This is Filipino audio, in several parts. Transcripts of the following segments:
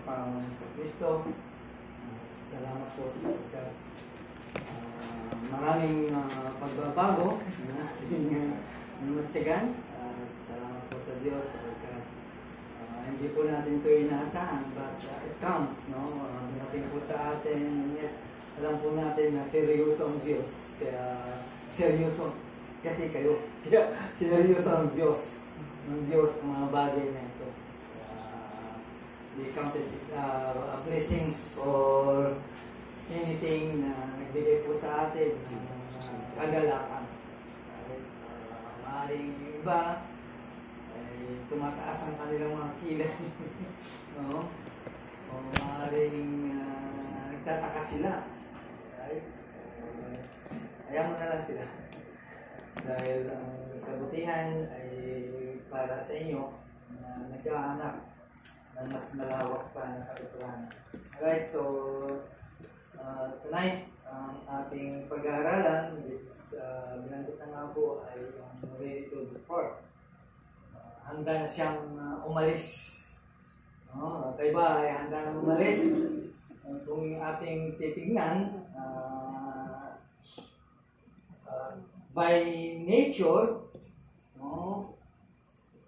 Panginoon sa Kristo. Salamat po sa maraming pagbabago na ating matyagan. Salamat po sa Diyos sapagkat hindi po natin ito inaasahan, but it comes, no? Dumating po sa atin, yet alam po natin na seryoso ang Diyos. Kaya seryoso kasi kayo. Kaya seryoso ang Diyos. Ang Diyos ang mga bagay na ito. We counted blessings or anything na nagbigay po sa atin ng kagalakan. Maaaring iba ay tumataas ang kanilang mga kilay. No? O maaaring nagtataka sila. Right? Ayaw mo na lang sila. Dahil ang kabutihan ay para sa inyo na naghahanap ng mas malawak pa na katotohanan. Alright, so tonight, ang ating pag-aaralan, which binanggit na nga po, ay yung ready to depart. Handa na siyang umalis. No? Kayo ba ay handa na umalis? Kung ating titignan, by nature, no?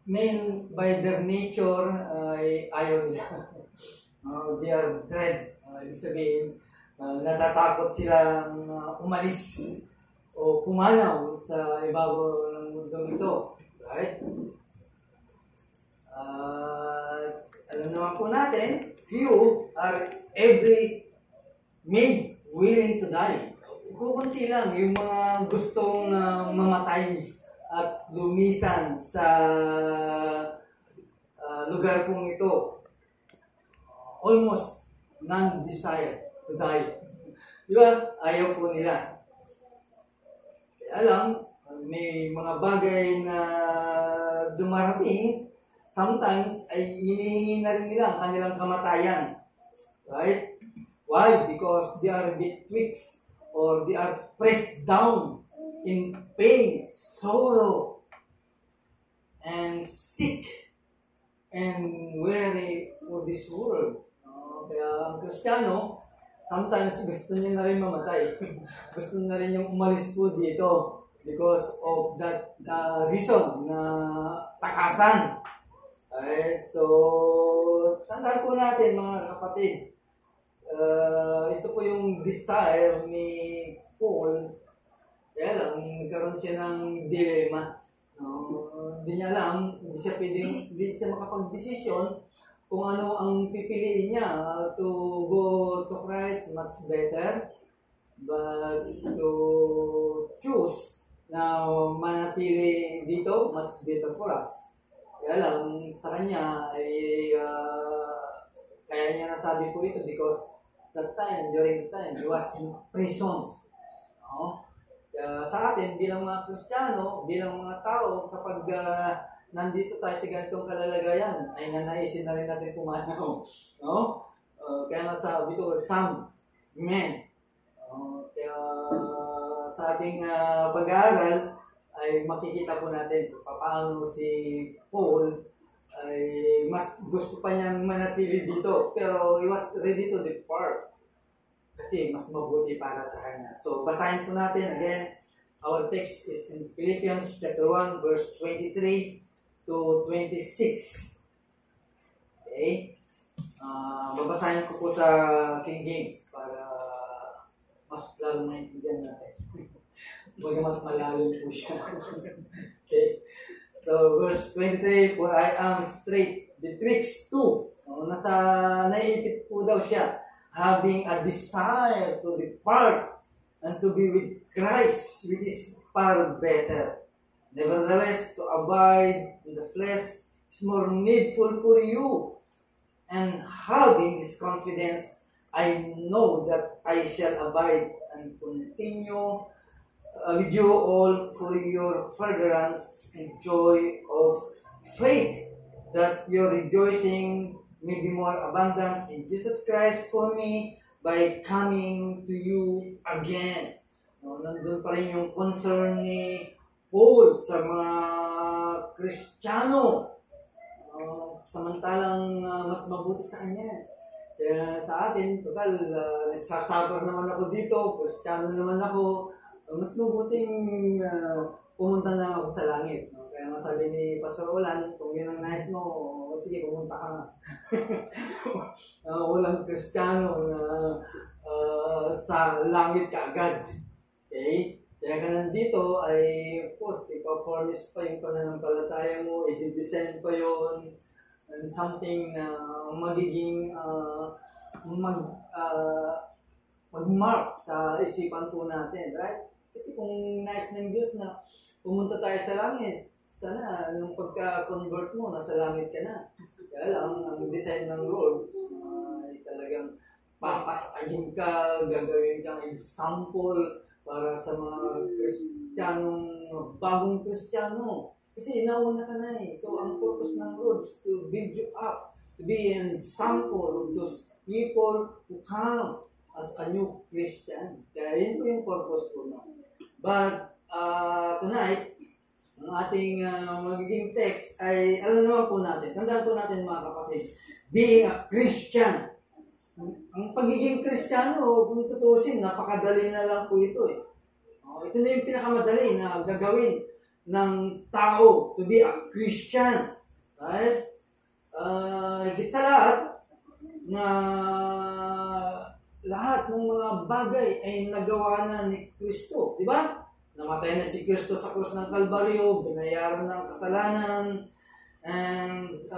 Men by their nature ay ayaw nila. They are dread. Ibig sabihin, natatakot silang umalis o pumanaw sa ibabaw ng mundong ito. Right? Alam naman po natin, few are every made willing to die. Kukunti lang yung mga gustong mamatay at lumisan sa lugar pong ito. Almost none desire to die. Di ba? Ayaw po nila. Kaya alam, may mga bagay na dumarating, sometimes ay hinihingi na rin nila ang kanilang kamatayan. Right? Why? Because they are betwixt or they are pressed down in pain, sorrow, and sick, and weary for this world. Kaya ang Kristiyano, sometimes gusto niya na rin mamatay. Gusto na rin yung umalis po dito because of that reason na takasan. Right? So, tandaan po natin mga kapatid, ito po yung desire ni Paul. Kaya lang, nagkaroon siya ng dilema. Hindi niya alam, hindi siya makapag-desisyon kung ano ang pipiliin niya. To go to Christ, much better. But to choose na manatili dito, much better for us. Kaya lang, sa kanya ay kaya niya nasabi po ito because during that time, he was in prison. Sa atin, bilang mga Kristiyano, bilang mga tao, kapag nandito tayo sa ganitong kalalagayan, ay nanaisin na rin natin pumanaw. No? Kaya nga sabi ko, some men. Kaya sa ating pag-aaral, ay makikita po natin paano si Paul ay mas gusto pa niyang manatili dito. Pero he was ready to depart. Kasi mas mabuti para sa kanya. So, basahin po natin again. Our text is in Philippians chapter 1, verse 23 to 26. Okay? Babasahin ko po sa King James para mas lalo maintindihan natin. Bagamat malalim po siya. Okay? So, verse 23, for I am straight betwixt two. Naiipit po daw siya. Having a desire to depart and to be with Christ, which is far better. Nevertheless, to abide in the flesh is more needful for you. And having this confidence, I know that I shall abide and continue with you all for your furtherance and joy of faith, that your rejoicing may be more abundant in Jesus Christ for me by coming to you again. Nandun pa rin yung concern ni Paul sa mga Kristiyano. Samantalang mas mabuti sa kanya Kaya sa atin, total, nagsasuffer naman ako dito, Kristiyano naman ako, mas mabuting pumunta na ako sa langit. No? Kaya masabi ni Pastor Olan, kung yun ang nais mo, sige, pumunta ka na. Walang Kristiyano na sa langit ka agad. Okay? Kaya ka nandito ay, of course, ipa-furnish pa yung pananampalataya mo, i-design pa yun, and something na magiging mag-mark sa isipan po natin, right? Kasi kung nais ng Diyos na pumunta tayo sa langit, sana nung pagka-convert mo, nasa langit ka na. Kaya lang, ang design ng Lord ay talagang papatagin ka, gagawin kang example para sa mga Kristiyanong, bagong Kristiyano. Kasi inauna ka na eh. So, ang purpose ng Lord is to build you up, to be an example of those people who come as a new Christian. Kaya yun po yung purpose po na. But, tonight, ang ating magiging text ay, alam naman po natin, tandaan po natin mga kapatid, being a Christian. Ang pagiging Kristiyano, kung tutusin, napakadali na lang po ito eh. Ito na yung pinakamadali na gagawin ng tao to be a Christian. Right? Higit sa lahat, na lahat ng mga bagay ay nagawa na ni Kristo. Di ba? Namatay na si Kristo sa krus ng Kalbaryo, binayaran ng kasalanan, and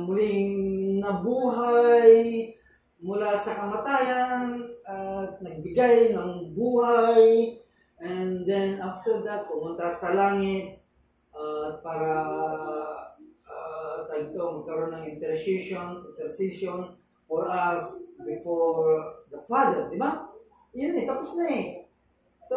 muling nabuhay mula sa kamatayan, at nagbigay ng buhay, and then after that, pumunta sa langit para magkaroon ng intercession for us before the Father, di ba? Yun eh, tapos na eh. So,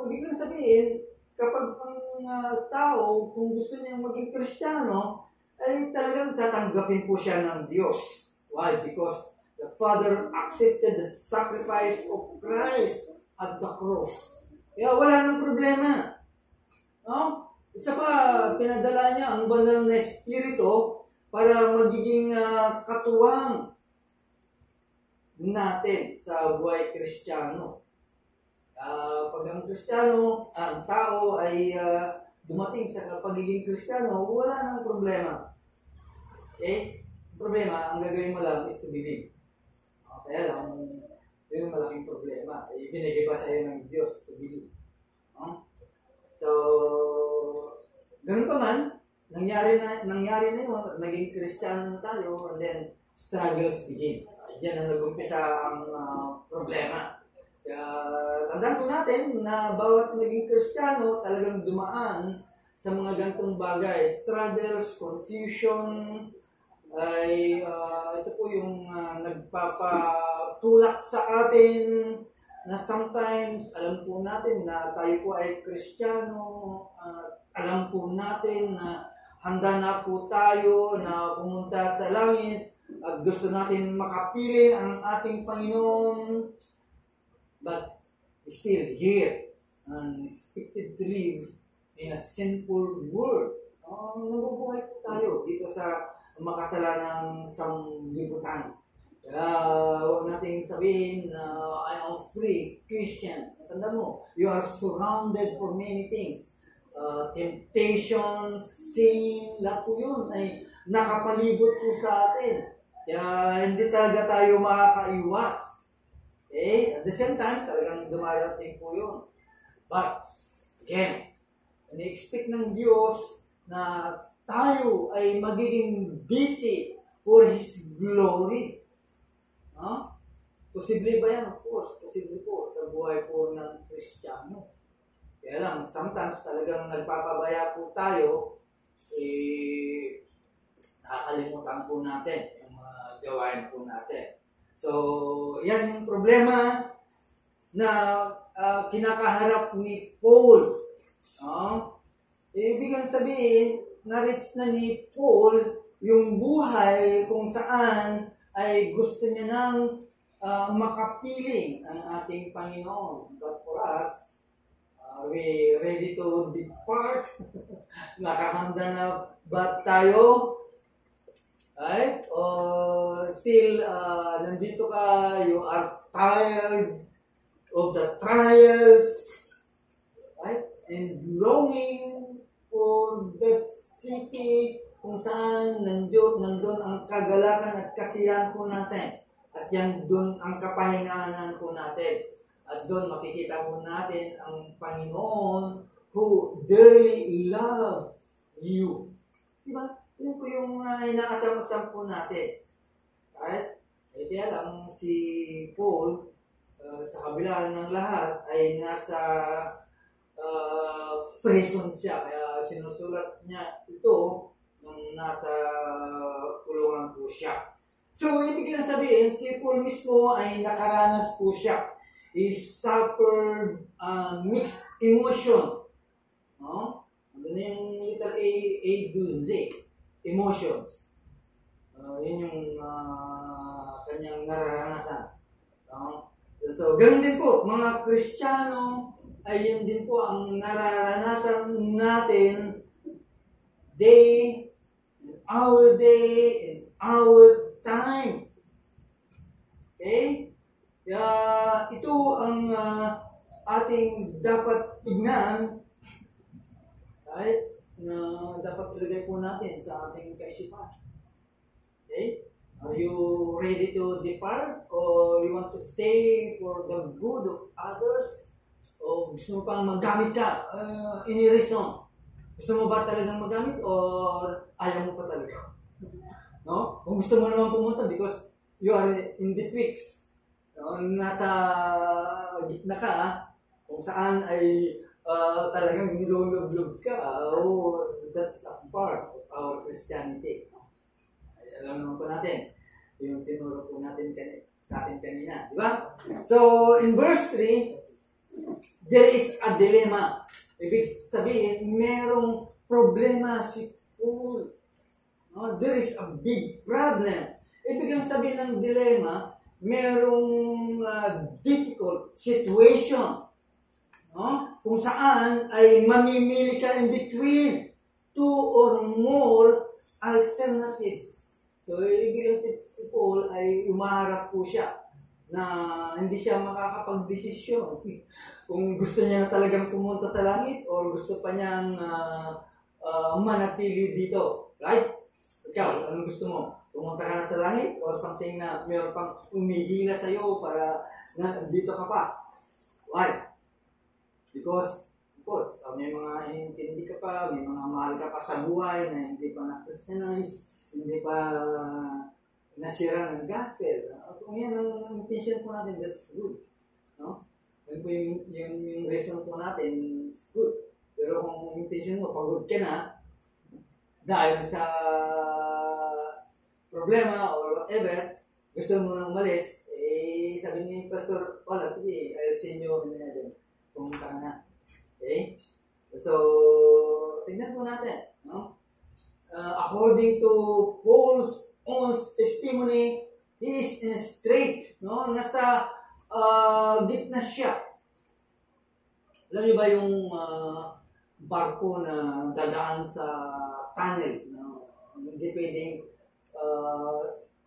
ibig lang sabihin, kapag ang tao, kung gusto niyang maging Kristiyano, ay talagang tatanggapin po siya ng Diyos. Why? Because the Father accepted the sacrifice of Christ at the cross. Kaya wala nang problema. No? Isa pa, pinadala niya ang banal na Espiritu para magiging katuwang natin sa buhay Kristiyano. Pag ang Kristiyano, ang tao ay dumating sa pagiging Kristiyano, wala nang problema. Okay? Problema, ang gagawin mo lang is to believe. Kaya lang, yun yung malaking problema. Ibinigay pa sa iyo ng Diyos to believe. So, ganun pa man, nangyari na yun, naging Kristiyano tayo, and then struggles begin. Diyan na nag-umpisa ang problema. Tandaan po natin na bawat naging Kristiyano talagang dumaan sa mga gantong bagay. Struggles, confusion, ay ito po yung nagpapatulak sa atin na sometimes alam po natin na tayo po ay Kristiyano, alam po natin na handa na po tayo na pumunta sa langit at gusto natin makapili ang ating Panginoon. But still here and expected to live in a sinful world. Nabubuhay po tayo dito sa makasalanang sanglibutan. Kaya huwag nating sabihin na I am free Christian. Tanda mo, you are surrounded for many things. Temptations, sin, lahat po yun ay nakapalibot po sa atin. Kaya hindi talaga tayo makakaiwas. At the same time, talagang dumarating po yun. But, again, ini-expect ng Diyos na tayo ay magiging busy for His glory. Posible ba yan? Of course, posible po sa buhay po ng Kristiyano. Kaya lang, sometimes talagang nagpapabaya po tayo, nakakalimutan po natin yung mga gawain po natin. So, yan yung problema na kinakaharap ni Paul. Ibig sabihin, na-reach na ni Paul yung buhay kung saan ay gusto niya nang makapiling ang ating Panginoon. But for us, are we ready to depart? Nakahanda na ba tayo? Right? Still, nandito ka, you are tired of the trials, right? And longing for that city kung saan nandun ang kagalakan at kasiyahan po natin. At yan doon ang kapahingahan po natin. At doon makikita po natin ang Panginoon who dearly love you. Diba? Yun po yung inaasam-asam po natin. Right? Kaya lang si Paul, sa kabila ng lahat, ay nasa prison siya. Kaya sinusulat niya ito nung nasa kulungan po siya. So, ibig lang sabihin, si Paul mismo ay nakaranas po siya. He suffered mixed emotion. No? Ano yung letter A to Z? Emotions. Yun yung kanyang nararanasan. So, ganoon din po, mga Kristiyano, ay yun din po ang nararanasan natin day, and our time. Okay? Kaya ito ang ating dapat tignan, right? Na dapat ilagay po natin sa ating kaisipan. Okay? Are you ready to depart? Or you want to stay for the good of others? O gusto mo pang magamit ka? Any reason? Gusto mo ba talagang magamit? Or ayaw mo pa talaga? No? Kung gusto mo naman pumunta because you are in betwixt. No? Nasa gitna ka, kung saan ay talagang nilulublob ka, that's a part of our Christianity. Ay, alam naman po natin, yung tinuro po natin sa atin kanina. Di ba? So, in verse 3, there is a dilemma. Ibig sabihin, merong problema si Paul. No? There is a big problem. Ibig lang sabihin ng dilemma, merong difficult situation. No? Kung saan ay mamimili ka in between two or more alternatives. So, ibig lang si Paul ay umaharap po siya na hindi siya makakapag-desisyon kung gusto niya talagang pumunta sa langit or gusto pa niyang manatili dito. Right? Ikaw, anong gusto mo? Pumunta ka na sa langit or something na mayroon pang umihila sa iyo para dito ka pa? Why? Because, of course, may mga hindi ka pa, may mga mahal ka pa sa buhay na hindi pa na-Christianize, hindi pa nasira ng gospel. Kung yan ang intention po natin, that's good. No? Yan po yung reason po natin, it's good. Pero kung intention mo, pagod ka na, dahil sa problema or whatever, gusto mo nang malis, sabi ni Pastor, wala, sige, ayusin nyo, pumunta ka na. Okay? So, tingnan po natin. No? According to Paul's own testimony, he is in a strait. No? Nasa gitna siya. Alam niyo ba yung barko na dadaan sa tunnel? No? Hindi pwedeng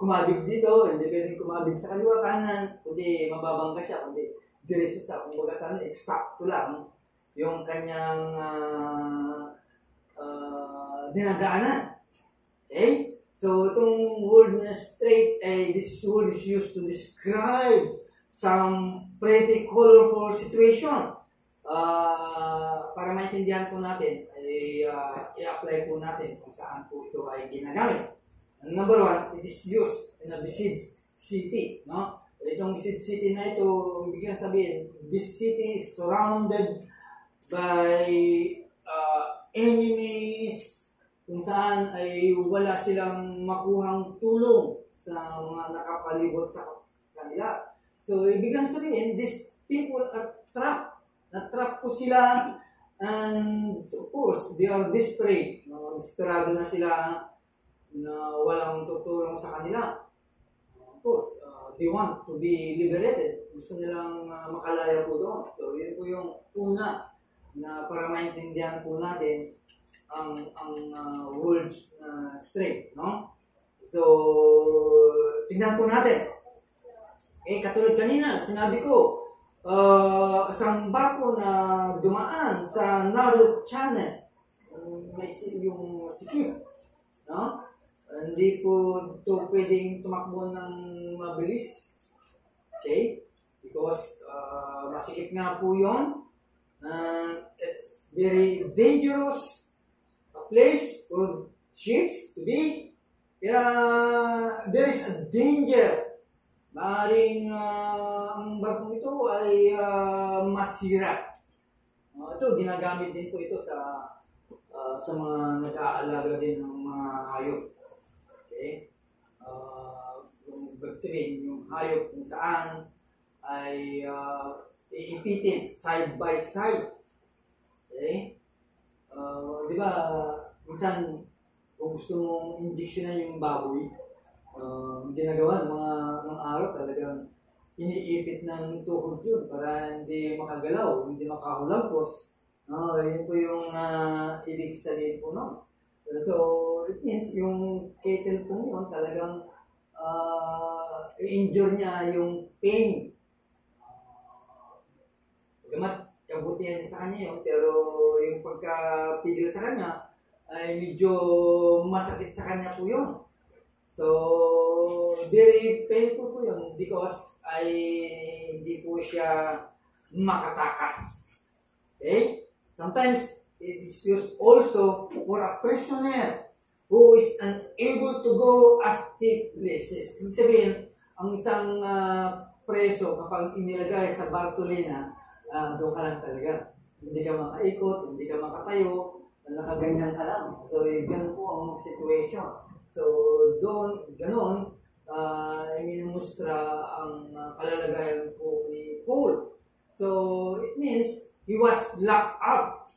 kumabig dito, hindi pwedeng kumabig sa kaliwa kanan, kundi mababangga siya, kundi diretso siya. Kung baga sana, eksakto lang yung kanyang dinadaanan. Okay? So, itong word na straight, this word is used to describe some pretty colorful situation. Para maintindihan po natin, i-apply po natin kung saan po ito ay ginagamit. Number one, it is used in a besieged city. No? Itong besieged city na ito, biglang sabihin, this city is surrounded by enemies, kung saan ay wala silang makuhang tulong sa mga nakapalibot sa kanila. So, ibig lang sabihin, these people are trapped. Na-trap po sila, and of course, they are desperate. No? Desperado na sila na walang tutulong sa kanila. Of course, they want to be liberated. Gusto nilang makalaya po doon. So, yun po yung una na para maintindihan po natin ang words straight, no? So, tignan po natin. Katulad kanina, sinabi ko, isang barko na dumaan sa Narrow Channel, may yung sikip, no? Hindi po ito pwedeng tumakbo ng mabilis. Okay? Because masikip nga po yun. It's very dangerous place for ships to be. Kaya there is a danger. Maaaring ang barkong ito ay masira. Ito, ginagamit din po ito sa mga nag-aalaga din ng mga hayop. Okay? Yung sabihin, yung hayop kung saan ay iipitin side by side. Okay? Di ba, minsan, kung gusto mong injection na yung baboy, ginagawa ng mga araw talagang iniipit ng tuhod yun para hindi makagalaw, hindi makahulagpos. Yun po yung ibig sabihin po, no? So, it means yung cattle po yun talagang i-injure niya yung pain. Gamat kabutihan niya sa kanya yun, pero yung pagkapigil sa kanya ay medyo masakit sa kanya po yun. So, very painful po yun because ay hindi po siya makatakas. Okay? Sometimes, it is used also for a prisoner who is unable to go as deep places. Ibig sabihin, ang isang preso kapag inilagay sa Bartolina, doon ka lang talaga. Hindi ka makaikot, hindi ka makatayo, nakaganyan ka lang. So, ganun po ang situation. So, doon, gano'n, minumustra ang kalalagayan po ni Paul. So, it means he was locked up.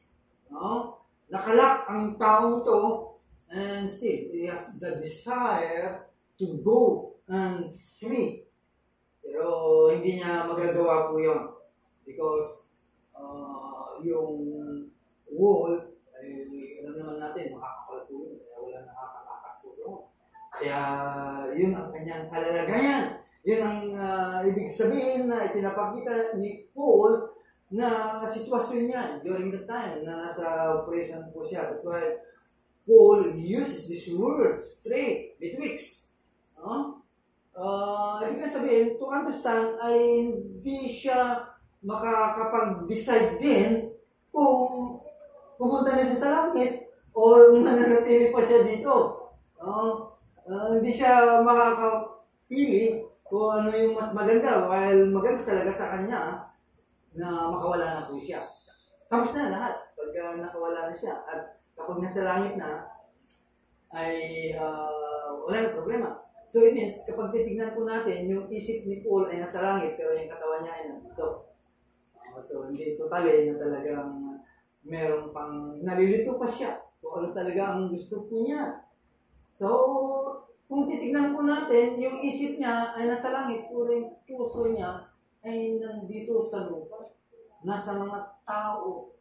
No? Nakalock ang taong to, and still, he has the desire to go and free. Pero hindi niya magagawa po yun. Because yung wall, alam naman natin, makakapal po yun. Kaya wala nakakatakas po yun. Kaya yun ang kanyang kalalagayan. Yun ang ibig sabihin na ipinapakita ni Paul na sitwasyon niya during the time na nasa prison po siya. That's why Paul uses this word, straight, betwixt. Ibig sabihin, to understand ay hindi siya makakapag-decide din kung pupunta na siya sa langit or mananatili pa siya dito. Hindi siya makakapili kung ano yung mas maganda while maganda talaga sa kanya na makawala na po siya. Tapos na lahat pag nakawala na siya at kapag nasa langit na ay wala na problema. So it means kapag titignan po natin yung isip ni Paul ay nasa langit pero yung katawan niya ay nandito. So hindi totally na talagang meron pang nalilito pa siya kung ano talaga ang gusto po niya. So, kung titignan po natin, yung isip niya ay nasa langit, puro yung puso niya ay nandito sa lupa. Nasa mga tao.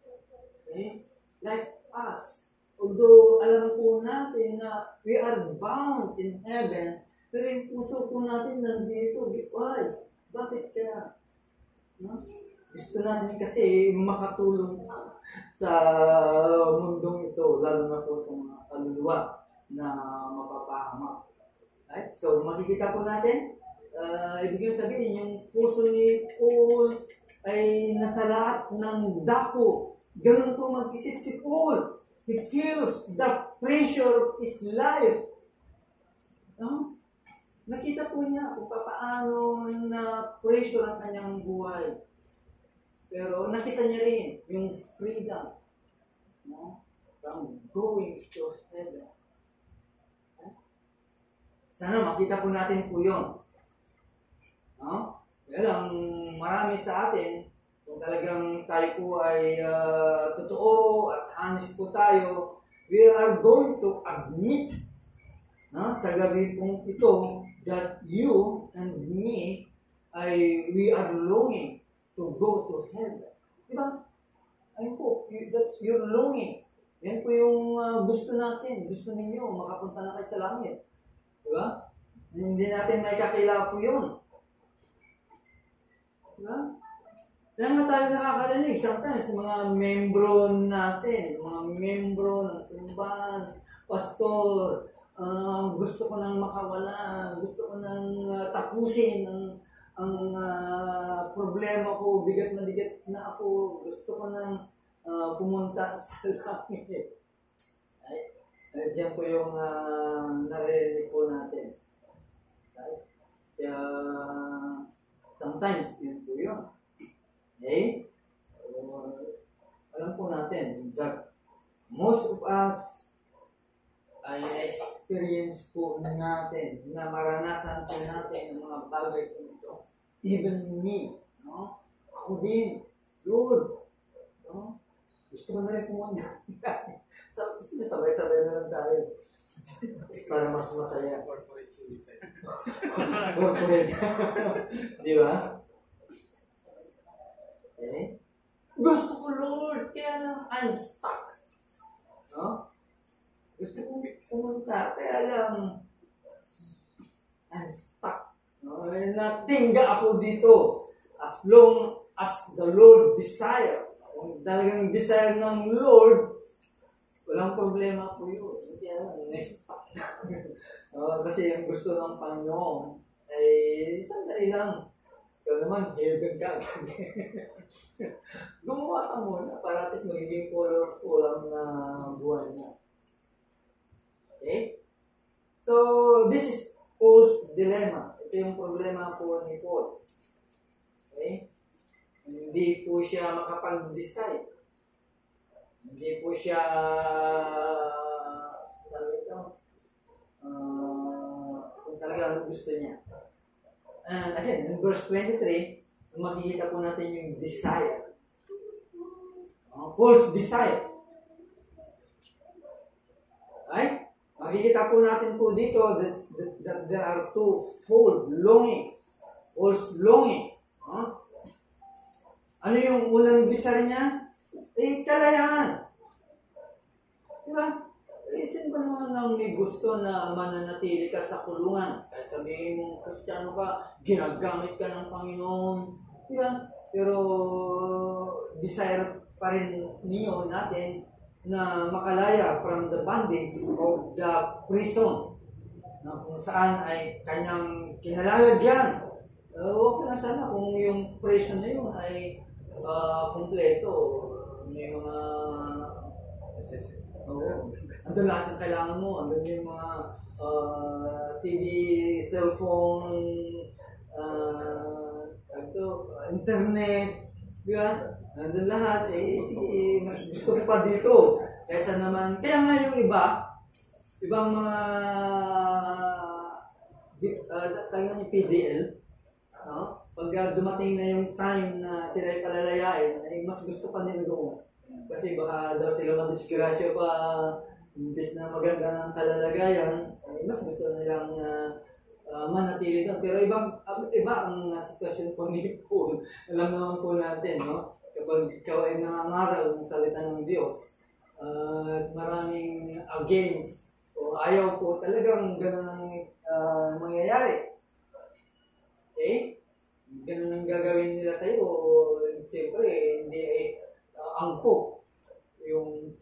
Okay? Like us. Although, alam po natin na we are bound in heaven, pero yung puso po natin nandito. Why? Bakit kaya? No? Gusto natin kasi makatulong sa mundong ito, lalo na po sa mga kaluluwa na mapapahamak. Right? So, makikita po natin, ibig sabihin, yung puso ni Paul ay nasa lahat ng dako. Ganun po mag-isip si Paul. He feels the pressure of his life. No? Nakita po niya kung paano na pressure ang kanyang buhay. Pero nakita niya rin yung freedom, no? From going to heaven. Sana makita po natin po yun. No? Kaya lang, marami sa atin, kung talagang tayo po ay totoo at honest po tayo, we are going to admit, no? Sa gabi pong ito, that you and me, we are longing to go to heaven. Diba? Ayun po, that's your longing. Yan po yung gusto natin. Gusto ninyo, makapunta na kayo sa langit. ba? Hindi natin may kakilapo yun. Diba? Kaya nga tayo nakakarinig, sometimes mga membro natin, mga membro ng simbahan, pastor, gusto ko nang makawala, gusto ko nang tapusin ang problema ko, bigat na ako, gusto ko nang pumunta sa langit. Ay, diyan po yung narinig po natin. Right? Kaya, sometimes, yun po yun. Okay? Alam po natin that most of us ay experience po natin na maranasan po natin ang mga bagay po ito. Even me. No? Ako din. Lord. No? Gusto ko na rin pumunta. Sabay-sabay na lang tayo. Para mas masaya. Corporate suicide. Corporate. Di ba? Okay? Gusto ko, Lord, kaya lang I'm stuck. No? Gusto ko pumunta, kaya lang I'm stuck. No? Natingga ako dito as long as the Lord desire. Kung talagang desire ng Lord, walang problema po yun. Hindi na-stuck. Kasi yung gusto ng Panginoon ay sandali lang. Ikaw naman, heaven ka. Gumawa ka muna para at least magiging colorful ang buhay mo. Okay? So, this is Paul's dilemma. Ito yung problema po ni Paul. Okay? Hindi po siya makapag-decide. Hindi po siya kung talaga gusto niya. And again, in verse 23, makikita po natin yung desire. Paul's desire. Right? Makikita po natin po dito that there are two-fold longing. Paul's longing. Ano yung unang desire niya? Kalayaan. Diba? Isin ba naman nang may gusto na mananatili ka sa kulungan? Kahit sabihin mong Kristiyano ka, ginagamit ka ng Panginoon. Diba? Pero desire pa rin niyo natin na makalaya from the bondage of the prison na kung saan ay kanyang kinalalagyan. Okay na sana kung yung prison na yun ay kompleto. May mga andun lahat ng kailangan mo. Andun yung mga TV, cellphone, internet, di ba? Andun lahat. Sige, mas gusto ko pa dito. Kaysa naman, kaya nga yung ibang mga tayo ng PDL, no? Pag dumating na yung time na sila ay palalayain, ay mas gusto pa nila doon. Kasi baka daw sila madisgrasya pa, imbes na maganda ng kalalagayan, ay mas gusto nilang manatili doon. Pero iba ang sitwasyon po ni Paul. Alam naman po natin, no? Kapag ikaw ay nangangaral ng salita ng Diyos, maraming against o ayaw po, talagang gano'n ang mangyayari. Okay? Ganun ang gagawin nila sa iyo. Siyempre, hindi angko yung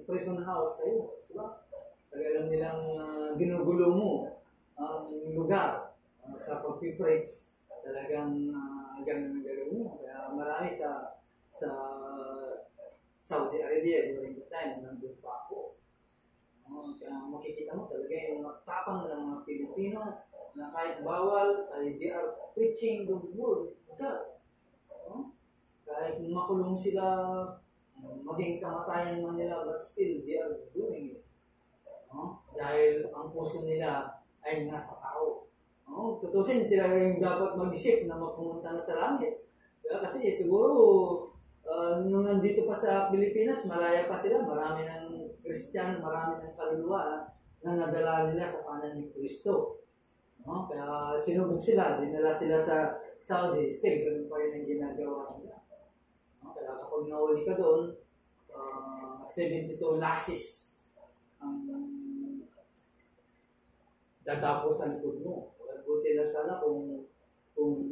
prison house sa iyo. Diba? Tagalang nilang ginugulo mo ang lugar sa pag-preach. Talagang ganun ang gagawin mo. Kaya marami sa Saudi Arabia during the time nandun pa ako. Kaya makikita mo talaga yung matapang ng mga Pilipino na kahit bawal, ay they are preaching the word of God. Kahit makulong sila, maging kamatayan man nila, but still, they are doing it. Dahil ang puso nila ay nasa tao. Tutusin, sila yung dapat mag-isip na magpumunta na sa langit. Kasi siguro, nung nandito pa sa Pilipinas, malaya pa sila. Marami ng Christian, marami ng kaluluwa na nadala nila sa kanan ni Kristo. Kaya sinubog sila, dinala sila sa Saudi, still, ganun pa rin ang ginagawa nila. Kaya kapag nauli ka doon, 72 lashes ang dadapos sa likod mo. Buti na sana kung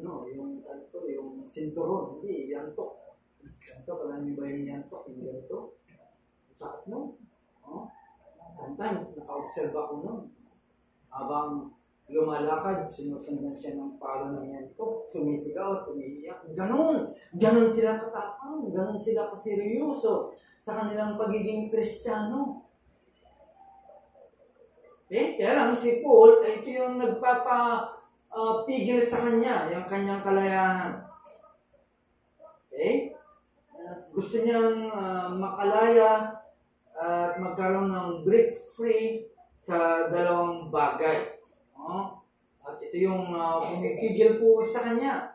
no, yung sinturon, hindi, yantok. Yantok, alam niyo ba yung yantok? Yung yantok? Sakit no? Oh? Sometimes, naka-observe ako nun. Habang lumalakad, sinusundan siya ng palo ng yantok, sumisigaw, tumiiyak. Ganon sila katapang, ganon sila kaseryoso sa kanilang pagiging Kristiyano. Kaya lang si Paul, ito yung nagpapapigil sa kanya, yung kanyang kalayahan. Gusto niyang makalaya at magkaroon ng break free sa dalawang bagay. At ito yung pumipigil po sa kanya.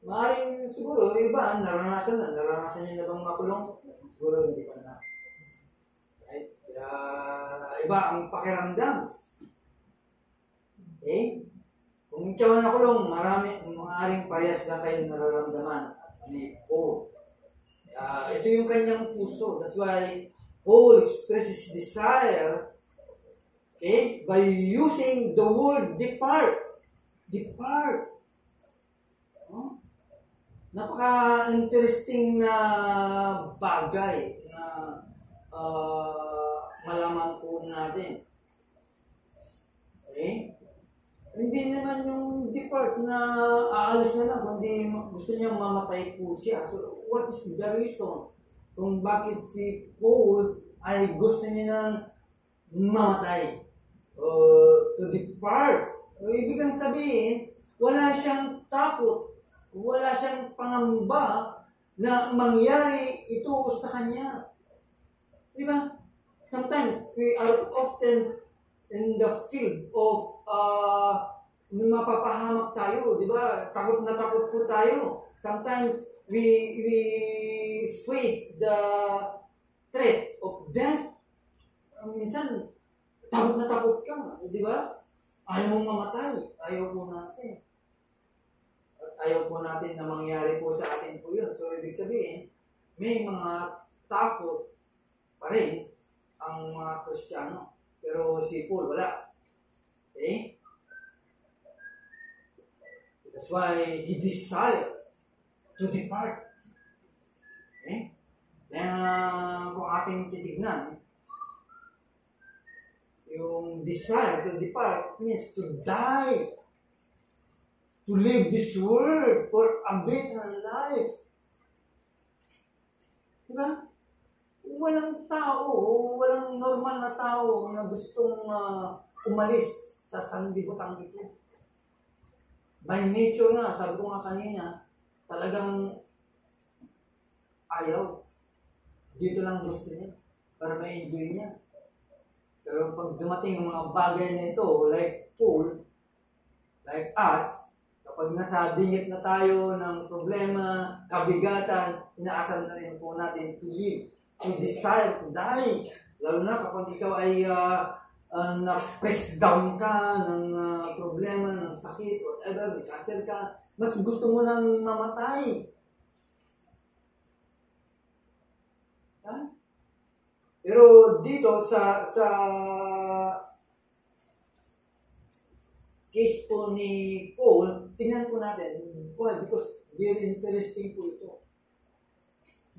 Maaaring siguro, iba, naranasan niyo na bang makulong? Siguro hindi pa na. Iba ang pakiramdam. Kung ikaw na kulong, maaaring parehas lang kayo nararamdaman ni Paul. Ito yung kanyang puso. That's why Paul expresses desire by using the word depart. Depart. Napaka-interesting na bagay na malaman po natin. Hindi naman yung depart na aalis na lang, kundi gusto niya mamatay po siya. So, what is the reason kung bakit si Paul ay gusto niya nang mamatay? To depart. Ibig kang sabihin, wala siyang takot, wala siyang pangamba na mangyari ito sa kanya. Diba? Sometimes we are often in the field of mapapahamak tayo, di ba? Takot na takot po tayo. Sometimes we face the threat of death. Minsan, takot na takot ka, di ba? Ayaw mong mamatay. Ayaw po natin. At ayaw po natin na mangyari po sa atin po yun. So, ibig sabihin, may mga takot pa rin ang mga Kristiyano. Pero si Paul, wala. That's why he desired to depart. Kaya kung ating titignan, yung desire to depart means to die. To leave this world for a better life. Diba? Walang tao, walang normal na tao na gustong umalis sa sanlibutan ito. By nature nga, sabi ko nga kanina, talagang ayaw. Dito lang gusto niya para ma-enjoy niya. Pero pag dumating ang mga bagay na ito, like Paul, like us, kapag nasa bingit na tayo ng problema, kabigatan, inaasahan na rin po natin to live. To desire to die. Lalo na kapag ikaw ay na-press down ka ng problema, ng sakit, whatever, cancer ka, mas gusto mo nang mamatay. Pero dito sa case po ni Paul, tingnan po natin. Why? Because very interesting po ito.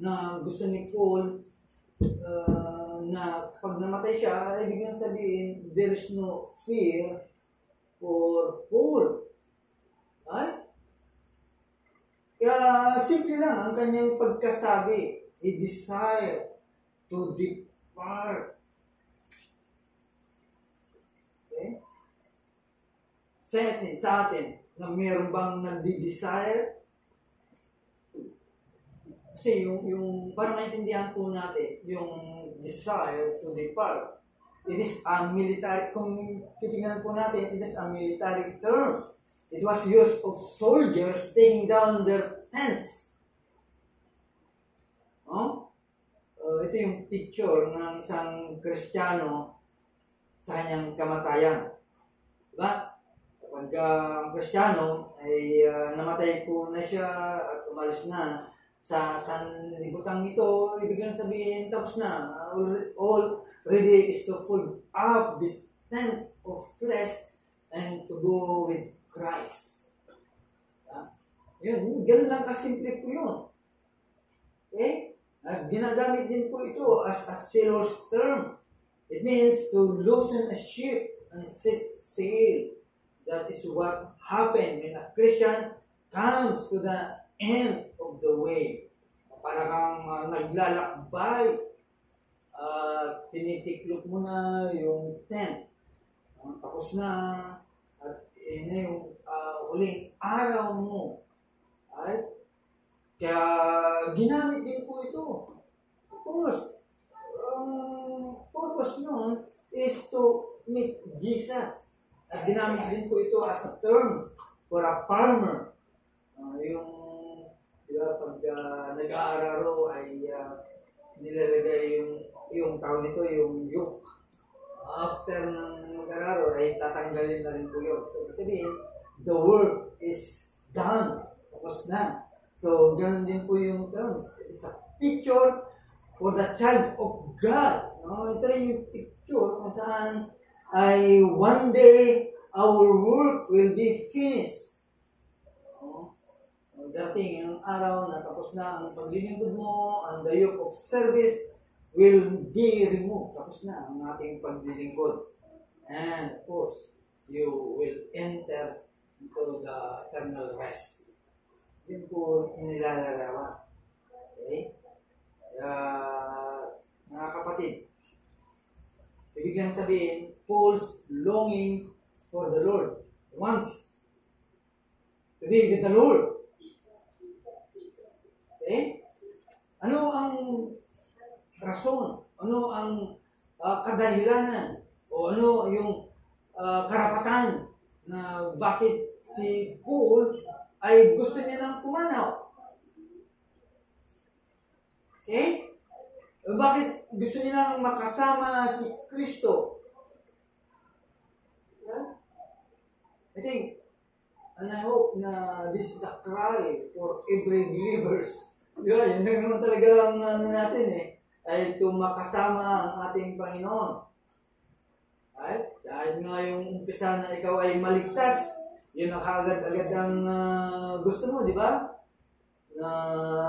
Na gusto ni Paul na pag namatay siya, ibig nang sabihin, there is no fear for Paul. Kaya simple lang ang kanyang pagkasabi. He desired to depart. Okay? Sa atin, na meron bang nagdi-desire? Kasi yung para maintindihan po natin, yung desire to depart, it is a military, kung titingnan po natin, it is a military term. It was used of soldiers taking down their tents. Ito yung picture ng isang Kristiyano sa kanyang kamatayan. Diba? Kapag ang Kristiyano ay namatay po na siya at umalis na sa sanlibutan ito, ibig lang sabihin, tapos na. All ready is to put up this tent of flesh and to go with Christ. Yun, ganun lang kasimple po yun. Okay? At ginagamit din po ito as a sailor's term. It means to loosen a ship and set sail. That is what happened when a Christian comes to the end of the way. Para kang naglalakbay. Tinitiklop mo na yung tent. Tapos na. At yun na yung huling araw mo. Right? Kaya ginamit din po ito. Of course, purpose nun is to meet Jesus. At ginamit din po ito as a terms for a farmer. Yung, di ba, pag nag-aararo ay nilalagay yung tawag nito, yung yoke. After ng mag-aararo ay tatanggalin na rin po yun. So, sabihin, the work is done. Tapos na. So, ganun din po yung terms. It's a picture for the child of God. No? Ito rin yung picture kung saan ay one day our work will be finished. No? Dating yung araw na tapos na ang paglilingkod mo, and the yoke of service will be removed. Tapos na ang ating paglilingkod. And of course, you will enter into the eternal rest. Yun po inilalarawan. Okay? Mga kapatid, ibig lang sabihin, Paul's longing for the Lord. Wants to be with the Lord. Okay? Ano ang rason? Ano ang kadahilanan? O ano yung karapatan na bakit si Paul ay gusto niya ng pumanaw? Okay? Bakit gusto niya nang makasama si Kristo? Yeah? I think, and I hope na this is the cry for every believers. Yeah, yun naman talaga ang natin ay makasama ang ating Panginoon. Right? Dahil nga yung umpisa na ikaw ay maligtas, yun ang kaagad-agad ang gusto mo, di ba? Na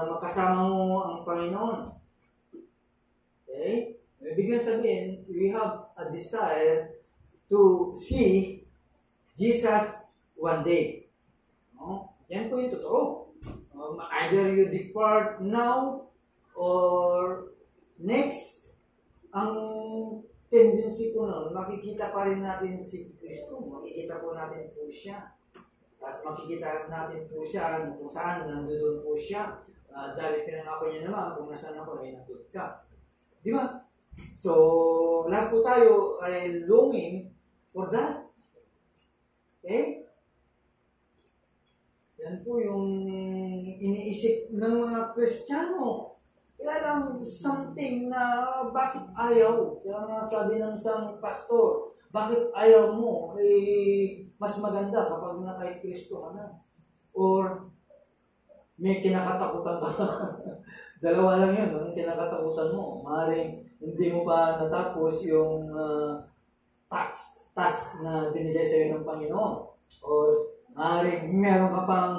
makasama mo ang Panginoon. Okay? Biglang sabihin, we have a desire to see Jesus one day. No? Yan po yung totoo. Either you depart now or next, ang tendency po nun, makikita pa rin natin si Kristo. Makikita po natin po siya. At makikita natin po siya kung saan nandoon po siya. Dahil pinangako niya naman kung nasaan ako ay nandun ka. Di ba? So, lahat po tayo ay longing for that. Okay? Yan po yung iniisip ng mga Kristiyano. Kaya lang something na bakit ayaw? Kaya nga sabi ng isang pastor, bakit ayaw mo? Mas maganda kapag na kay Kristo ka na. Or may kinakatakutan ka. Dalawa lang yun, ang kinakatakutan mo. Maaaring hindi mo pa natapos yung task na binigay sa'yo ng Panginoon. O maaaring meron ka pang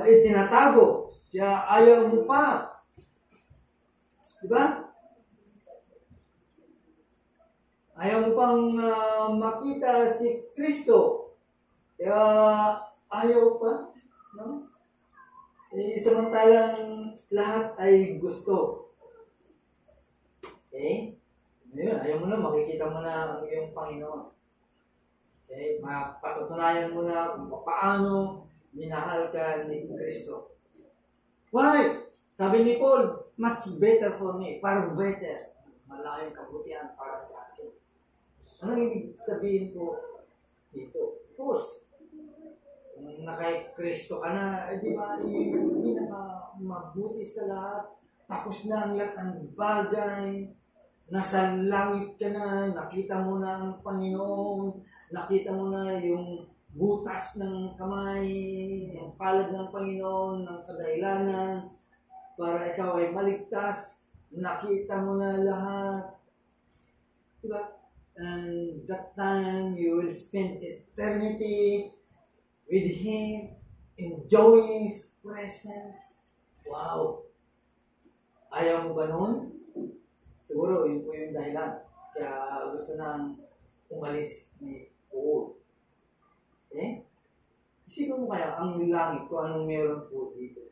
itinatago. Kaya ayaw mo pa. Diba? Ayaw mo pang makita si Kristo. Kaya ayaw pa. No? Samantalang lahat ay gusto. Okay? Ngayon, ayaw mo na, makikita mo na ang iyong Panginoon. Okay? Mapatutunayan mo na kung paano minahal ka ni Kristo. Why? Sabi ni Paul, much better for me, far better. Malaking kabutihan para sa akin. Ano ibig sabihin ko dito? Of course, kung nakay Kristo ka na, di ba, yung pinaka-mabuti sa lahat, tapos na ang lahat ng bagay, nasa langit ka na, nakita mo na ang Panginoon, nakita mo na yung butas ng kamay, yung palad ng Panginoon, ng kadahilanan, para ikaw ay maligtas, nakita mo na lahat. Diba? And that time you will spend eternity with Him, enjoying His presence. Wow! Ayaw mo ba nun? Siguro, yun po yung dahilan. Kaya gusto nang umalis ni Paul. Okay? Isipin mo kaya ang langit kung anong meron po dito.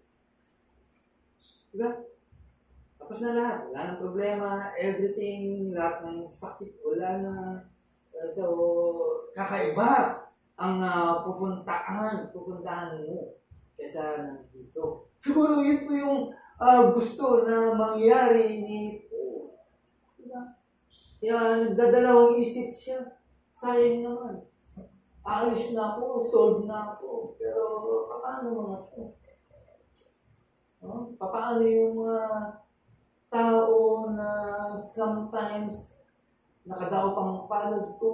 Diba? Tapos na lahat. Wala nang problema. Everything, lahat ng sakit, wala na. So, kakaiba ang pupuntahan mo kaysa nandito. Siguro yun po yung gusto na mangyari ni Paul. Diba? Kaya nagdadalawang isip siya. Sayang naman. Aalis na ako, solved na ako. Pero paano mga ito? No? Paano yung mga tao na sometimes nakadaw pang palad ko,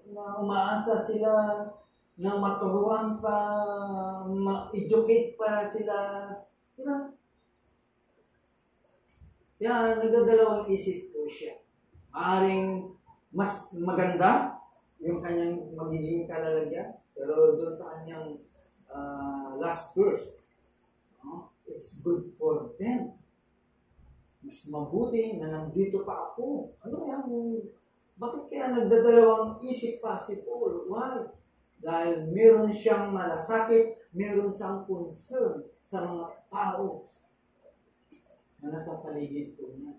na umaasa sila na maturuan pa, ma-educate para sila. Diba? Yan, nagdadalawang isip po siya. Maaring mas maganda yung kanyang magiging kalalagyan, pero doon sa kanyang last verse, it's good for them. Mas mabuti na nandito pa ako. Ano yan? Bakit kaya nagdadalawang isip pa si Paul? Why? Dahil meron siyang malasakit, meron siyang concern sa mga tao na nasa paligid po niya.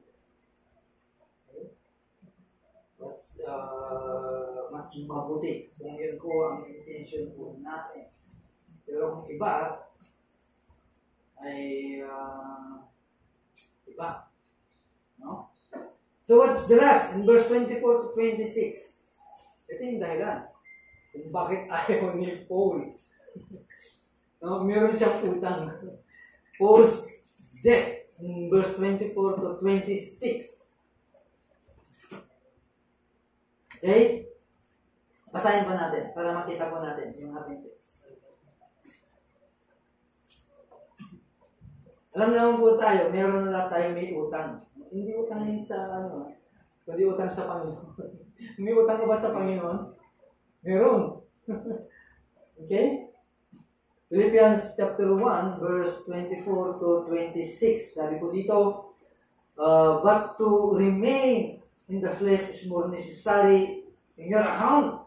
Okay? That's mas mabuti kung yun po ang intention po natin. Pero kung iba ay iba. No? So what's the last? In verse 24 to 26. Ito yung dahilan kung bakit ayaw ni Paul. No, meron siyang utang. Paul's debt. In verse 24 to 26. Okay? Basahin pa natin para makita po natin yung ating text. Alam naman po tayo, meron na tayo may utang. Hindi utang yun sa kundi utang sa Panginoon. May utang ka ba sa Panginoon? Meron. Okay? Philippians chapter 1, verse 24 to 26. Sabi po dito, but to remain in the flesh is more necessary in your account.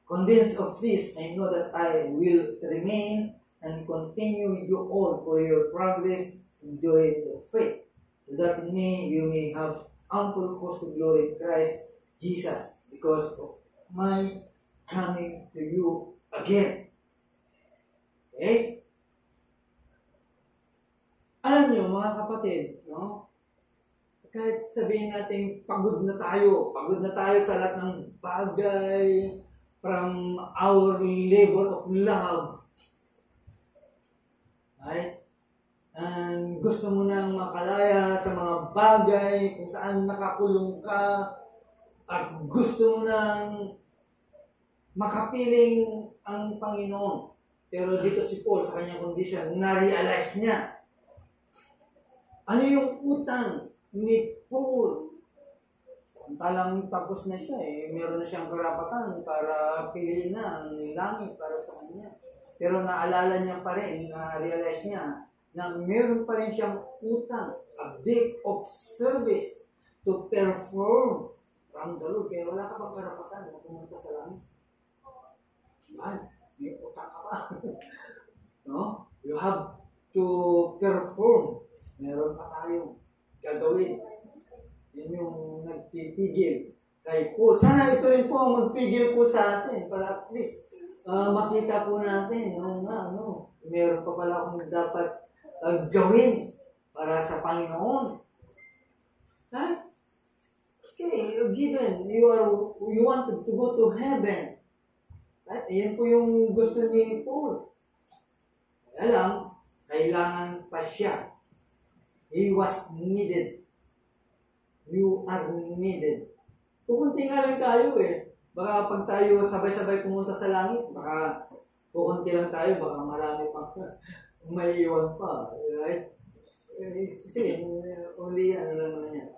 Convinced of this, I know that I will remain and continue with you all for your progress and joy of faith, so that in me you may have ample cause to glory in Christ Jesus because of my coming to you again. Okay? Alam niyo mga kapatid, no? Kahit sabihin natin pagod na tayo sa lahat ng bagay from our labor of love. Right? And gusto mo nang makalaya sa mga bagay kung saan nakakulong ka at gusto mo nang makapiling ang Panginoon. Pero dito si Paul sa kanyang condition, na-realize niya. Ano yung utang ni Paul? Samantalang tapos na siya meron na siyang karapatan para piliin na ang langit para sa kanya. Pero naalala niya pa rin, na-realize niya na meron pa rin siyang utang, a debt of service to perform from the Lord. Kaya wala ka bang karapatan na pumunta sa langit? May utang ka pa. No? You have to perform. Meron pa tayong gagawin. Yun yung nagpipigil kay Paul. Sana ito rin po ang magpigil po sa atin para at least makita po natin meron pa pala akong dapat gawin para sa Panginoon. Right? Okay, given you wanted to go to heaven. Right? Ayan po yung gusto ni Paul. Kaya lang, kailangan pa siya. He was needed. You are needed. Pukunti nga lang tayo Baka pag tayo sabay-sabay pumunta sa langit, baka pukunti lang tayo, baka marami pa may iwan pa. Right? Sige, only lang naman yan.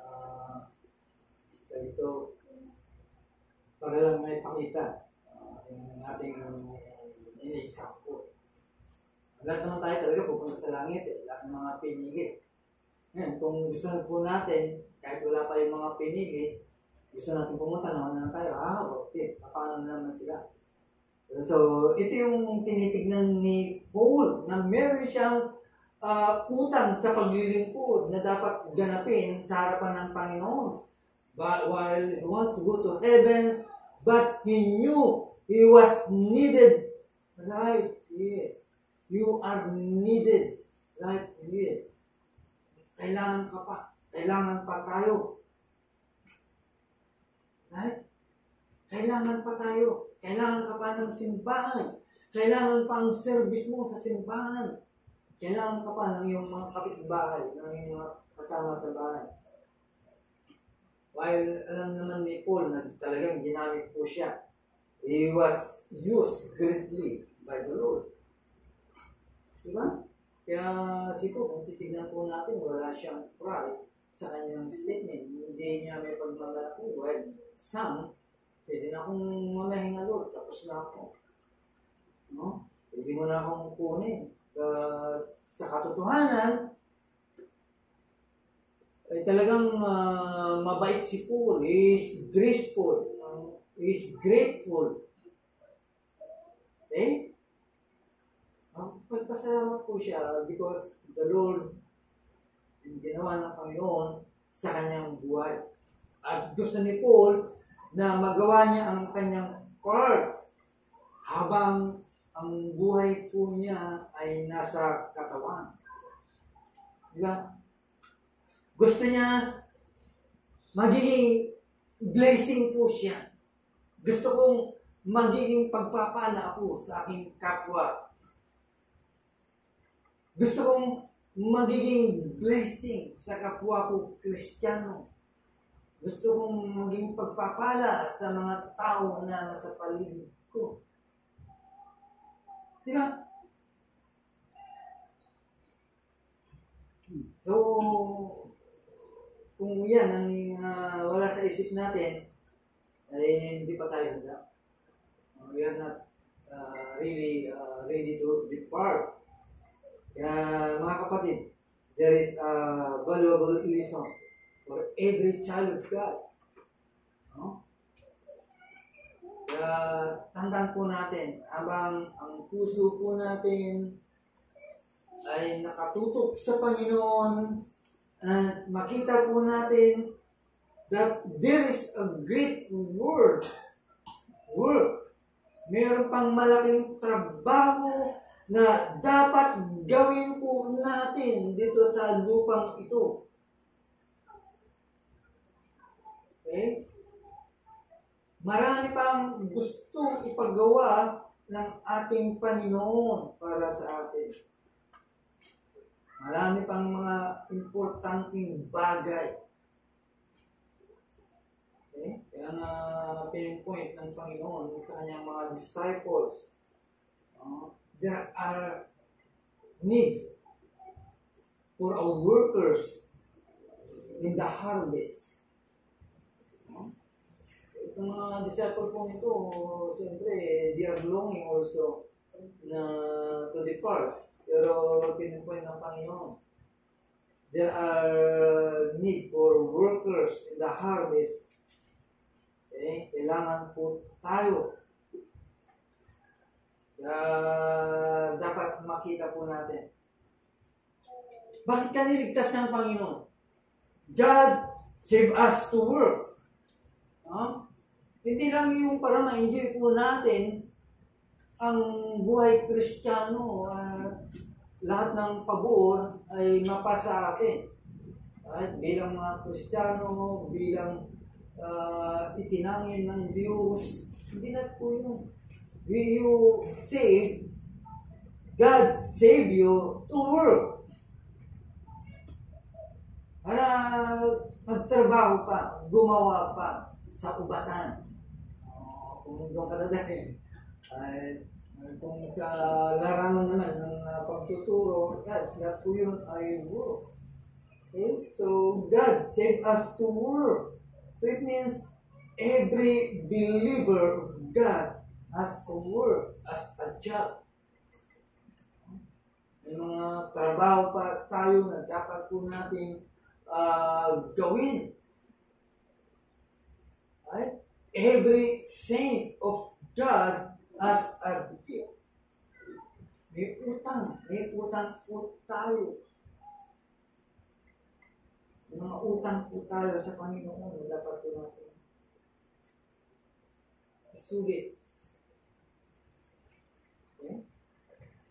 Ito, para lang may pakita yung ating in-example. Lahat naman tayo talaga pupunta sa langit lahat ng mga pinili. Ngayon, kung gusto na po natin, kahit wala pa yung mga pinili, gusto natin pumunta, naman na tayo, okay, paano naman sila? So, ito yung tinitignan ni Paul, na meron siyang utang sa paglilingkod na dapat ganapin sa harapan ng Panginoon. But while he wanted to go to heaven, but he knew he was needed right here. You are needed right here. Kailangan ka pa. Kailangan pa tayo. Right? Kailangan pa tayo. Kailangan ka pa ng simbahan. Kailangan pa ang service mo sa simbahan. Kailangan ka pa ng iyong mga kapitbahay, ng iyong mga kasama sa bahay. While alam naman ni Paul na talagang ginamit po siya, he was used greatly by the Lord. Diba? Kaya siguro, kung titignan po natin, wala siyang pride sa kanyang statement. Hindi niya may pagmamalaki. Well, some, pwede na akong mamahinga, Lord, tapos na ako. No? Pwede mo na akong kunin. Sa katotohanan, ay talagang mabait si Paul. He is graceful. He is grateful. Okay? Magpasalamat po siya because the Lord yung ginawa ng Panginoon sa kanyang buhay. At gusto ni Paul na magawa niya ang kanyang part habang ang buhay po niya ay nasa katawan. Diba? Gusto niya magiging blessing po siya. Gusto kong magiging pagpapala ako sa aking kapwa. Gusto kong magiging blessing sa kapwa ko Kristiyano. Gusto kong maging pagpapala sa mga tao na nasa paligid ko. Diba? So, kung yan ang wala sa isip natin, ay hindi pa tayo handa. We are not really ready to depart. Kaya mga kapatid, there is a valuable lesson for every child of God. No? Kaya tandaan po natin, habang ang puso po natin ay nakatutok sa Panginoon, at makita po natin that there is a great work. Meron pang malaking trabaho na dapat gawin po natin dito sa lupang ito. Okay? Marami pang gustong ipagawa ng ating Panginoon para sa atin. Marami pang mga importanteng bagay. Okay? Kaya nga pinpoint ng Panginoon sa kanyang mga disciples, there are need for our workers in the harvest. Itong mga disciples po ito, siyempre, they are longing also na to depart. Pero pinpoint ng Panginoon, there are need for workers in the harvest. Okay? Kailangan po tayo. Dapat makita po natin. Bakit ka niligtas ng Panginoon? God save us to work. Hindi lang yung para ma-enjoy po natin ang buhay Kristiyano at lahat ng pabor ay mapasa atin. At bilang mga Kristiyano, bilang itinangin ng Diyos, hindi na po yun. You save, God save you to work. Para magtrabaho pa, gumawa pa sa ubasan. Kung doon ka na dahil. Kung sa larangan naman ng pagtuturo, lahat po yun ay work. Okay? So, God save us to work. So, it means every believer of God has a work, as a job. May mga trabaho pa tayo na dapat po natin gawin. Right? Every saint of God has a gift. May utang po tayo. May mga utang po tayo sa Panginoon na dapat po natin isulit. Okay?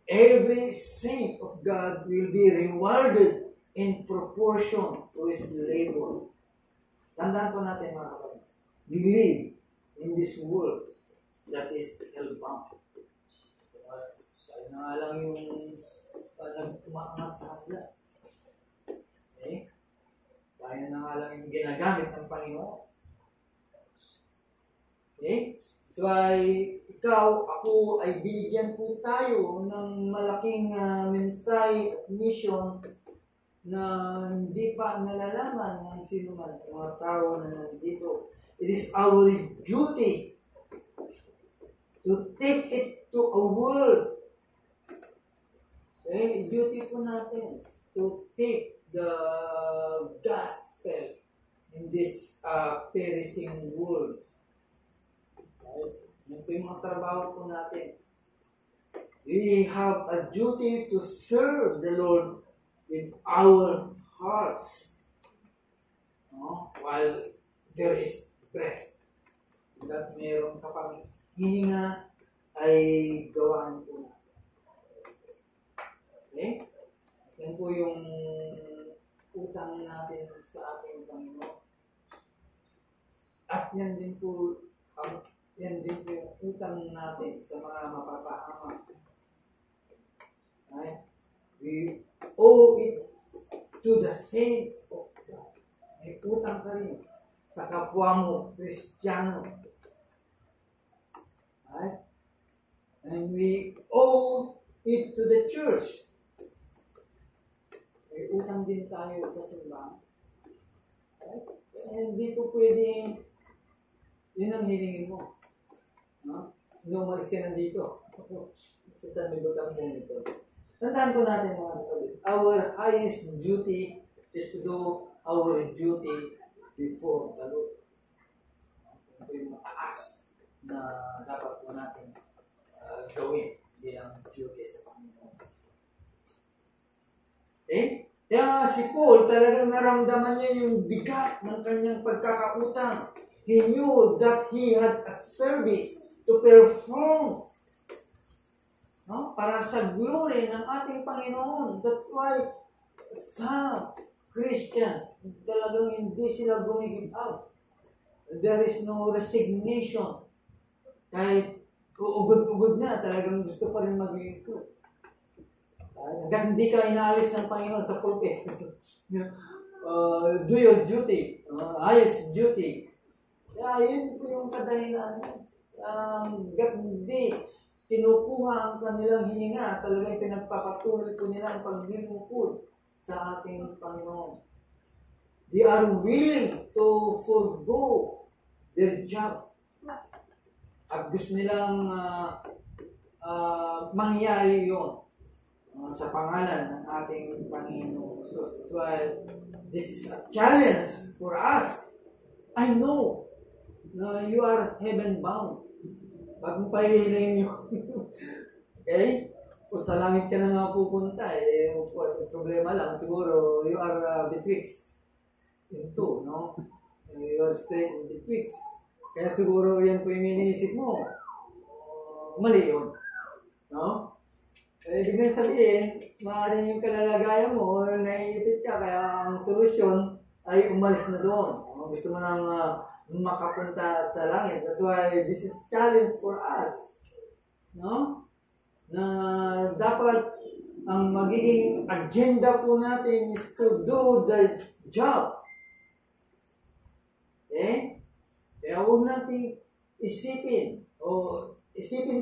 Every saint of God will be rewarded in proportion to his labor. Tandaan po natin mga kapatid. We live in this world that is hellbound. Kaya na nga lang yung nagtumaangat sa hapla. Okay? Kaya na nga lang yung ginagamit ng Panginoon. Okay? So ikaw, ako ay binigyan po tayo ng malaking mensahe at mission na hindi pa nalalaman ng sino man, mga tao na nandito. It is our duty to take it to a world. Okay? Duty po natin to take the gospel in this perishing world. Right? Yan po yung mga trabaho po natin. We have a duty to serve the Lord with our hearts. No? While there is breath. At mayroon ka pang hininga, ay gawaan po natin. Okay? Yan po yung utang natin sa ating Panginoon. At yan din po yung utang natin sa mga mapapahamak. Right? We owe it to the saints of God. May utang ka rin sa kapwa mo, Kristiyano. Right? And we owe it to the church. May utang din tayo sa simbahan. Right? And hindi po pwedeng yun ang hilingin mo. No? Umalis ka nandito. Sa San Miguel mo nito. Tandaan po natin mga kapatid. Our highest duty is to do our duty before the Lord. Ito yung mataas na dapat po natin gawin bilang duty sa Panginoon. Okay? Kaya si Paul talagang naramdaman niya yung bigat ng kanyang pagkakautang. He knew that he had a service to perform, no? Para sa glory ng ating Panginoon. That's why some Christian, talagang hindi sila gumigib out. There is no resignation. Kahit uugod-ugod na, talagang gusto pa rin mag-ikot. Hanggang hindi ka inaalis ng Panginoon sa pulpit. Do your duty. Highest duty. Kaya yun po yung kadahilan. Hindi kinukuha ang kanilang hininga. Talagang pinagpapatuloy po nila ang paglilingkod sa ating Panginoon. They are willing to forgo their job. At gusto nilang mangyari yun sa pangalan ng ating Panginoon. So that's why this is a challenge for us. I know na you are heaven bound. Pag mo pahihilingin nyo. Okay? Kung sa langit ka na nga pupunta, of course, problema lang, siguro, you are betwixt in two, no? You are straight in betwixt. Kaya siguro yan po yung iniisip mo. Mali yun. No? Ibig na sabihin, maaaring yung kalalagayan mo, naiipit ka, kaya ang solusyon ay umalis na doon. Gusto mo nang makapunta sa langit. That's why this is challenge for us. No? Na dapat ang magiging agenda po natin is to do the job. Okay? Kaya huwag natin isipin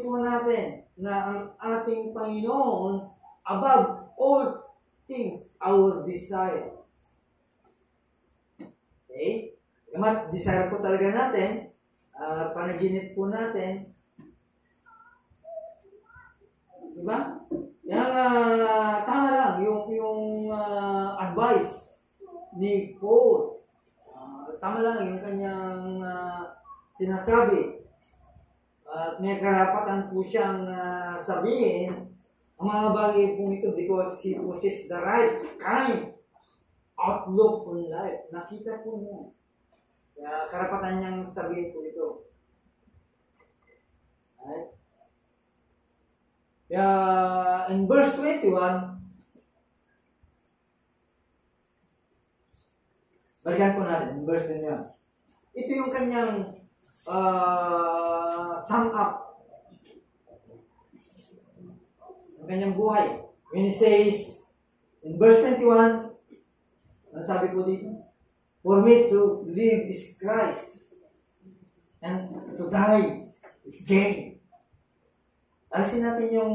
po natin na ang ating Panginoon above all things our desire. Okay? Desire po talaga natin panaginip po natin. Diba? Yan, tama lang yung advice ni Paul. Tama lang yung kanyang sinasabi. At may karapatan po siyang sabihin ang mga bagay po ito because he possesses the right kind outlook on life. Nakita po niya. Kaya karapatan niyang sabihin po ito. Right? Kaya in verse 21, balikan po natin, in verse 21. Ito yung kanyang sum up. Ang kanyang buhay. When he says, in verse 21, ano sabi po dito? For me to live is Christ, and to die is gain. Alisin natin yung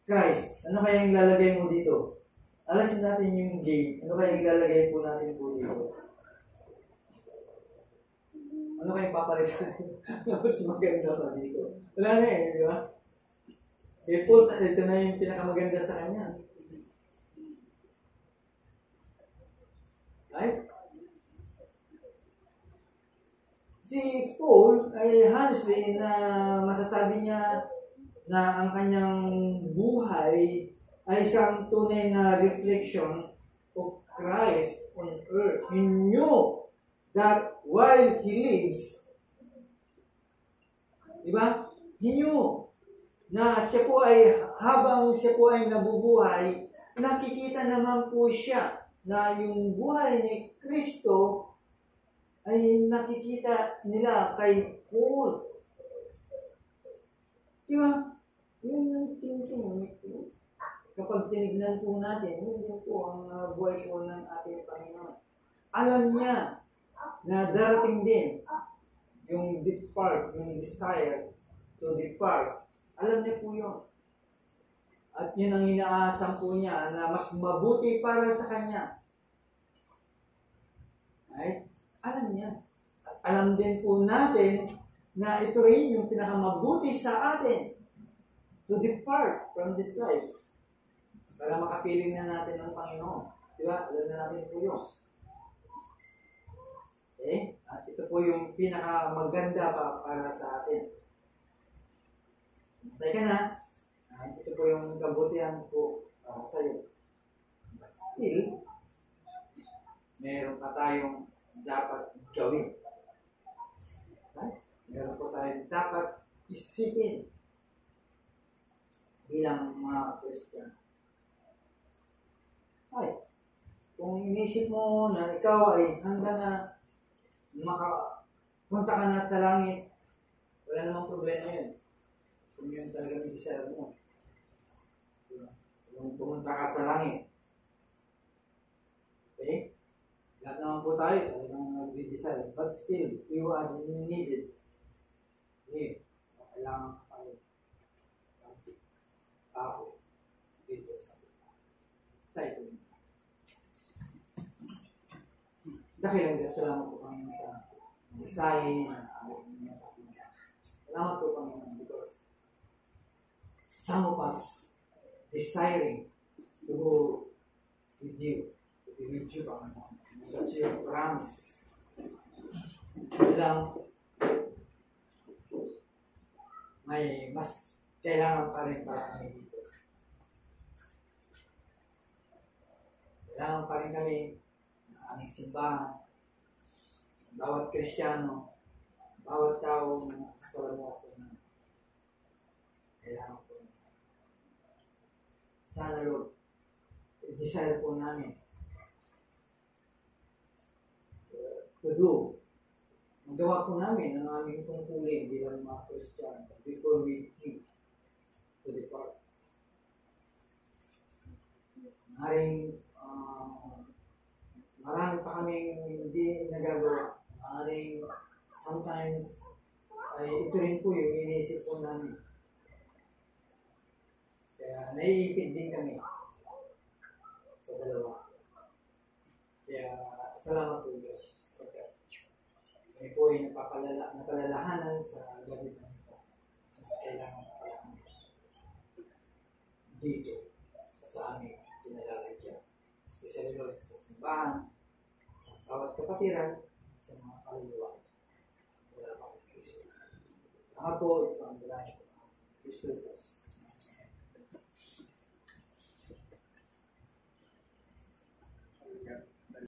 Christ. Ano kaya yung lalagay mo dito? Alisin natin yung gain. Ano kaya yung lalagay po natin po dito? Ano kaya yung papalitan? Mas maganda pa dito. Wala na eh, di ba? Eh, Paul, ito na yung pinakamaganda sa kanya. Right? Si Paul ay honestly na masasabi niya na ang kanyang buhay ay isang tunay na reflection of Christ on earth. He knew that while he lives, di ba? He knew na siya po ay, habang siya po ay nabubuhay, nakikita naman po siya na yung buhay ni Kristo ay nakikita nila kay Paul. Di ba? Yun yung tinutunan ko. Kapag tinignan po natin, yun po ang buhay po ng ating Panginoon. Alam niya na darating din yung depart, yung desire to depart. Alam niya po yun. At yun ang inaasam po niya na mas mabuti para sa kanya. Right? Alam niya. At alam din po natin na ito rin yung pinakamabuti sa atin to depart from this life. Para makapiling na natin ng Panginoon. Diba? Alam na natin po yun. Okay? At ito po yung pinakamaganda para sa atin. Teka na. Ito po yung kabutihan po sa iyo. But still, meron pa tayong dapat gawin. Right? Meron po tayong dapat isipin bilang mga Christian. Ay, kung inisip mo na ikaw ay handa na makapunta ka na sa langit, wala namang problema yun. Kung yun talaga may desire mo. Kung pumunta ka sa langit. Okay? Lahat naman po tayo, talagang nag-desire. But still, you are needed. Okay? Kailangan ka tayo. Tao. Dito sa tayo. Dahil ang salamat po kami sa design ng aming mga. Salamat po kami because some of us desiring to go with you, to be with you, Panginoon. That's your promise. Bilang may mas kailangan pa rin para kami dito. Kailangan pa rin kami ng aming simbahan, bawat Kristiyano, bawat tao na kasalanan po na kailangan po. Sana Lord, i-desire po namin to do. Magawa po namin ang aming tungkulin bilang mga Kristiyano before we think to depart. Maring marami pa kaming hindi nagagawa. Maring sometimes ay ito rin po yung iniisip po namin. Kaya naiipid din kami sa dalawa. Kaya salamat po Diyos. po ay napalalahanan sa gabi na ito. Mas kailangan napalalahanan dito sa aming pinalalagyan. Especially Lord sa simbahan, sa bawat kapatiran, sa mga kaluluwa. Wala pa kong Kristo. Ako po, ito ang Kristo Jesus.